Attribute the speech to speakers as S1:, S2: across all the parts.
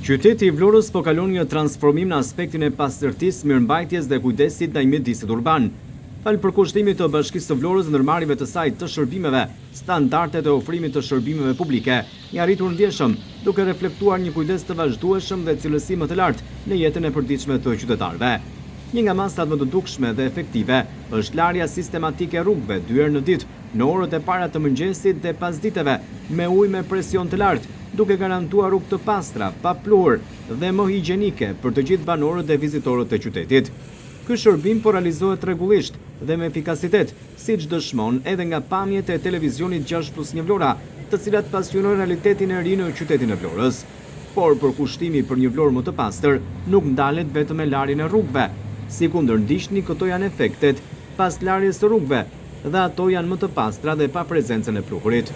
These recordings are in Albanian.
S1: Qyteti i Vlorës po kalon një transformim në aspektin e pastërtisë, mirëmbajtjes dhe kujdesit ndaj mjedisit urban. Fal përkushtimit të Bashkisë së Vlorës ndërmarrjeve të saj të shërbimeve, standardet e ofrimit të shërbimeve publike një arritur ndjeshëm, duke reflektuar një kujdes të vazhdueshëm dhe cilësi më të lartë në jetën e përditshme të qytetarëve. Një nga masat më të dukshme dhe efektive është larja sistematike e rrugëve 2 herë në ditë, në orët e para të mëngjesit dhe pasditeve, me ujë me presion të lartë, duke garantuar rrugë të pastra, pa pluhur dhe më higjienike për të gjithë banorët dhe vizitorët e qytetit. Ky shërbim po realizohet rregullisht dhe me efikasitet, siç dëshmon edhe nga pamjet e televizionit 6+1 Vlora, të cilat pasionojnë realitetin e ri në qytetin e Vlorës. Por përkushtimi për një Vlorë më të pastër nuk ndalet vetëm me larjen e rrugëve. Sikundër ndiqni, këto janë efektet pas larjes së rrugëve, dhe ato janë më të pastra dhe pa prezencën e pluhurit.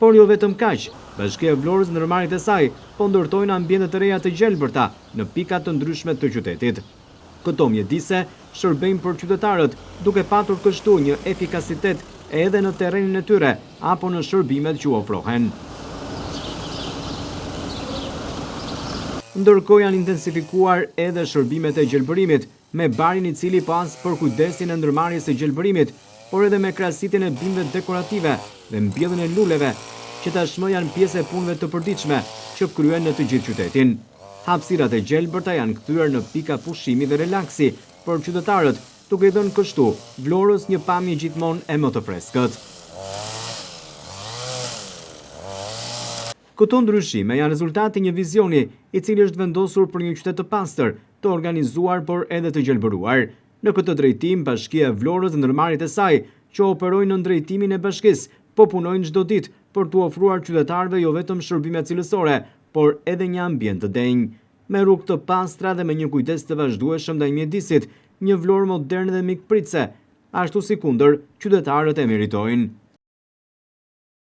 S1: Por jo vetëm kaq, Bashkia e Vlorës ndërmarrjet e saj po ndërtojnë ambiente të reja të gjelbërta në pika të ndryshme të qytetit. Këto mjedise shërbejnë për qytetarët, duke patur kështu një efikasitet edhe në terrenin e tyre apo në shërbimet që u ofrohen. Ndërkohë janë intensifikuar edhe shërbimet e gjelbërimit, me barin i cili pas për kujdesin e ndërmarrjes së gjelbërimit, por edhe me krahasitjen e bimëve dekorative dhe mbjelljen e luleve, që tashmë janë pjesë e punëve të përditshme që kryen në të gjithë qytetin. Hapësirat e gjelbërta janë kthyer në pika pushimi dhe relaksi për qytetarët, duke i dhënë kështu Vlorës një pamje gjithmonë e më të freskët. Këto ndryshime janë rezultati një vizioni i cili është vendosur për një qytet të pastër, të organizuar por edhe të gjelbëruar. Në këtë drejtim, Bashkia e Vlorës dhe ndërmarrjet e saj, që operojnë në drejtimin e bashkisë, po punojnë çdo ditë për t'u ofruar qytetarëve jo vetëm shërbime cilësore, por edhe një ambient të denjë, me rrugë të pastra dhe me një kujdes të vazhdueshëm ndaj mjedisit, një Vlorë moderne dhe mikpritse, ashtu sikundër qytetarët e meritojnë.